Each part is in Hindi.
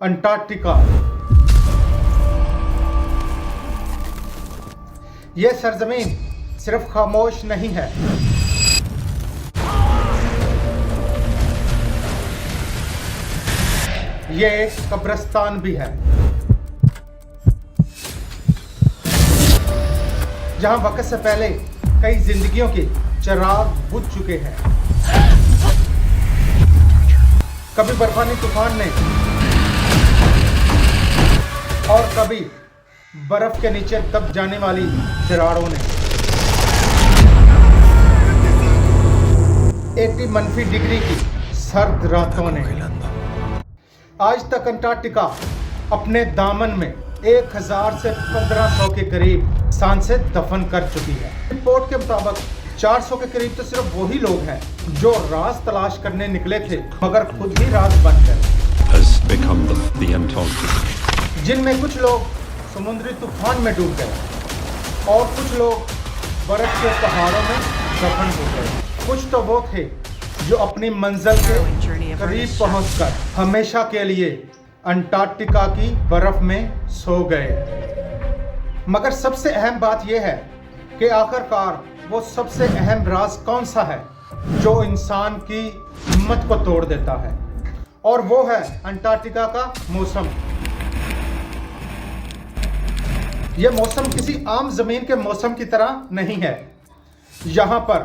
अंटार्कटिका। यह सरजमीन सिर्फ खामोश नहीं है, ये एक कब्रिस्तान भी है, जहां वक्त से पहले कई जिंदगियों के चिराग बुझ चुके हैं। कभी बर्फानी तूफान ने और कभी बर्फ के नीचे दब जाने वाली दरारों ने 80 मनफी डिग्री की सर्द रातों ने। आज तक अंटार्कटिका अपने दामन में 1000 से 1500 के करीब सांसें दफन कर चुकी है। रिपोर्ट के मुताबिक 400 के करीब तो सिर्फ वही लोग हैं जो राज तलाश करने निकले थे मगर खुद ही राज बन गए, जिनमें कुछ लोग समुद्री तूफान में डूब गए और कुछ लोग बर्फ के पहाड़ों में दफन हो गए। कुछ तो वो थे जो अपनी मंजिल के करीब पहुंचकर हमेशा के लिए अंटार्कटिका की बर्फ में सो गए। मगर सबसे अहम बात यह है कि आखिरकार वो सबसे अहम राज कौन सा है जो इंसान की हिम्मत को तोड़ देता है, और वो है अंटार्कटिका का मौसम। यह मौसम किसी आम जमीन के मौसम की तरह नहीं है। यहाँ पर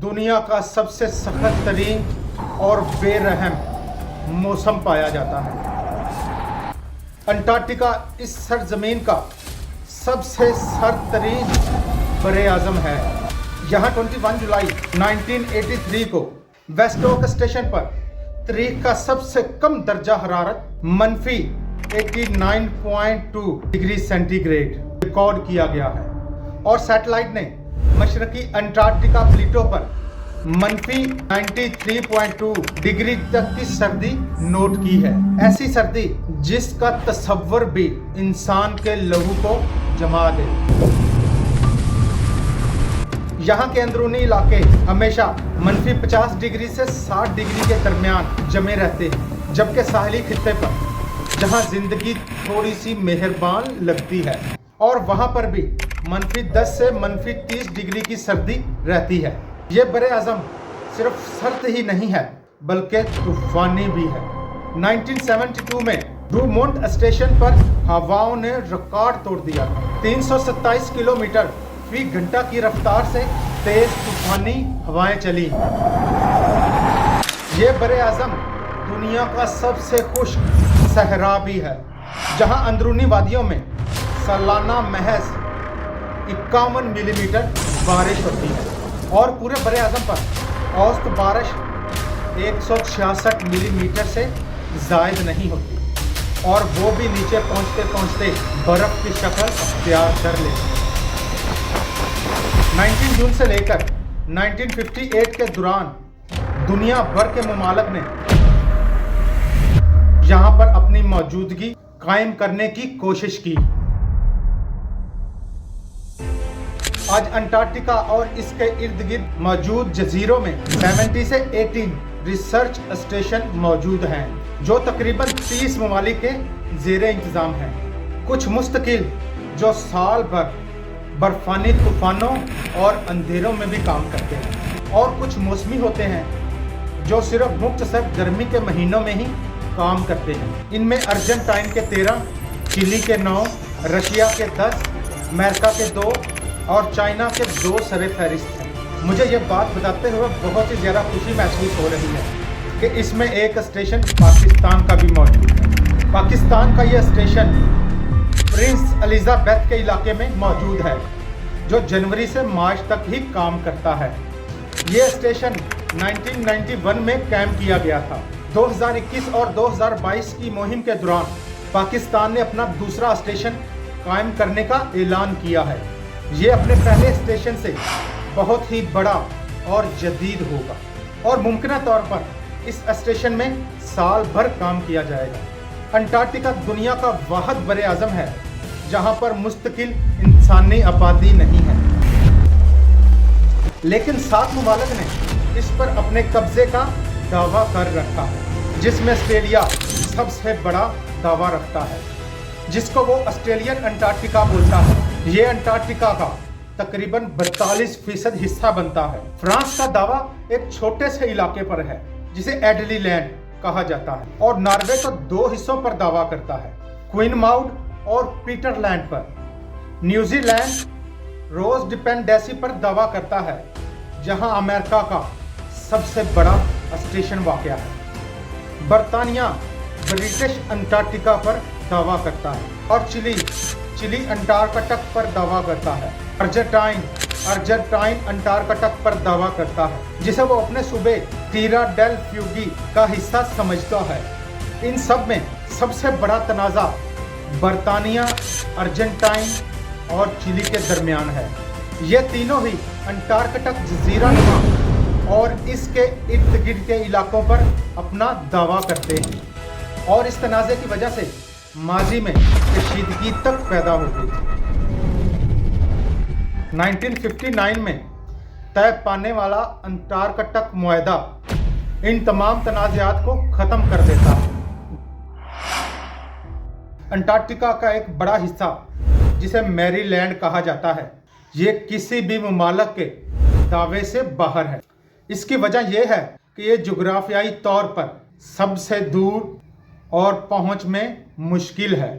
दुनिया का सबसे सख्त तरीन और बेरहम मौसम पाया जाता है। अंटार्कटिका इस सरजमीन का सबसे सर्द तरीन बरे आज़म है। यहाँ 21 जुलाई 1983 को वेस्टोक स्टेशन पर तारीख का सबसे कम दर्जा हरारत मनफी 89.2 डिग्री सेंटीग्रेड रिकॉर्ड किया गया है, और सैटेलाइट ने मशरकी अंटार्कटिका प्लेटो पर मनफी 93.2 डिग्री तक की सर्दी नोट की है। ऐसी सर्दी जिसका तस्वर भी इंसान के लहू को जमा दे। यहाँ के अंदरूनी इलाके हमेशा मनफी 50 डिग्री से 60 डिग्री के दरमियान जमे रहते हैं, जबकि साहली खित्ते पर जहाँ जिंदगी थोड़ी सी मेहरबान लगती है और वहाँ पर भी मनफी 10 से मनफी 30 डिग्री की सर्दी रहती है। ये बरे आज़म सिर्फ सर्द ही नहीं है बल्कि तूफानी भी है। 1972 में ड्रूमोंट स्टेशन पर हवाओं ने रिकॉर्ड तोड़ दिया था। 327 किलोमीटर फी घंटा की रफ्तार से तेज तूफानी हवाएं चली। ये बरे आज़म दुनिया का सबसे खुश्क सहरा भी है, जहां अंदरूनी वादियों में सालाना महज 51 मिलीमीटर बारिश होती है और पूरे बरे आज़म पर औसत बारिश 166 मिलीमीटर से ज़ायद नहीं होती, और वो भी नीचे पहुंचते पहुंचते बर्फ़ की शक्ल अख्तियार कर लेती है। 19 जून से लेकर 1958 के दौरान दुनिया भर के ममालिक ने यहाँ पर अपनी मौजूदगी कायम करने की कोशिश की। आज अंटार्कटिका और इसके इर्द गिर्द मौजूद जजीरों में 70 से 18 रिसर्च स्टेशन मौजूद हैं, जो तकरीबन 30 ममालिक के ज़ेरे इंतज़ाम हैं। कुछ मुस्तकिल जो साल भर बर्फानी तूफानों और अंधेरों में भी काम करते हैं, और कुछ मौसमी होते हैं जो सिर्फ मुख्तसर गर्मी के महीनों में ही काम करते हैं। इनमें अर्जेंटाइन के 13, चिली के 9, रशिया के 10, अमेरिका के 2 और चाइना के 2 सरे फहरिस्त हैं। मुझे ये बात बताते हुए बहुत ही ज़्यादा खुशी महसूस हो रही है कि इसमें एक स्टेशन पाकिस्तान का भी मौजूद है। पाकिस्तान का यह स्टेशन प्रिंस एलिजाबेथ के इलाके में मौजूद है, जो जनवरी से मार्च तक ही काम करता है। यह स्टेशन 1991 में कायम किया गया था। 2021 और 2022 की मुहिम के दौरान पाकिस्तान ने अपना दूसरा स्टेशन कायम करने का ऐलान किया है। ये अपने पहले स्टेशन से बहुत ही बड़ा और जदीद होगा, और मुमकिन तौर पर इस स्टेशन में साल भर काम किया जाएगा। अंटार्कटिका दुनिया का वाहिद बरे आज़म है जहाँ पर मुस्तकिल इंसानी आबादी नहीं है, लेकिन 7 ममालिक ने इस पर अपने कब्जे का दावा कर रखा है। जिसमें ऑस्ट्रेलिया सबसे बड़ा दावा रखता है, जिसको वो ऑस्ट्रेलियन अंटार्कटिका बोलता है। ये अंटार्कटिका का तकरीबन 42% हिस्सा बनता है। फ्रांस का दावा एक छोटे से इलाके पर है जिसे एडली लैंड कहा जाता है, और नॉर्वे तो 2 हिस्सों पर दावा करता है, क्वीन माउड और पीटर लैंड पर। न्यूजीलैंड रोज डिपेंडेंसी पर दावा करता है, जहां अमेरिका का सबसे बड़ा स्टेशन वाक़या है। बर्तानिया ब्रिटिश अंटार्कटिका पर दावा करता है, और चिली अंटार्कटक पर दावा करता है। अर्जेंटाइन अंटार्कटक पर दावा करता है, जिसे वो अपने सूबे टीरा डेल फ्यूगी का हिस्सा समझता है। इन सब में सबसे बड़ा तनाज़ा बर्तानिया, अर्जेंटाइन और चिली के दरमियान है। ये तीनों ही अंटार्कटक जजीरा नुमा और इसके इर्द गिर्द के इलाकों पर अपना दावा करते हैं, और इस तनाज़े की वजह से माजी में कशीदगी तक पैदा हो गई। 1959 में तय पाने वाला अंटार्कटक मुआहदा इन तमाम तनाज़ात को ख़त्म कर देता है। अंटार्कटिका का एक बड़ा हिस्सा, जिसे मैरीलैंड कहा जाता है, ये किसी भी मुमालक के दावे से बाहर है। इसकी वजह यह है कि ये जुग्राफियाई तौर पर सबसे दूर और पहुंच में मुश्किल है।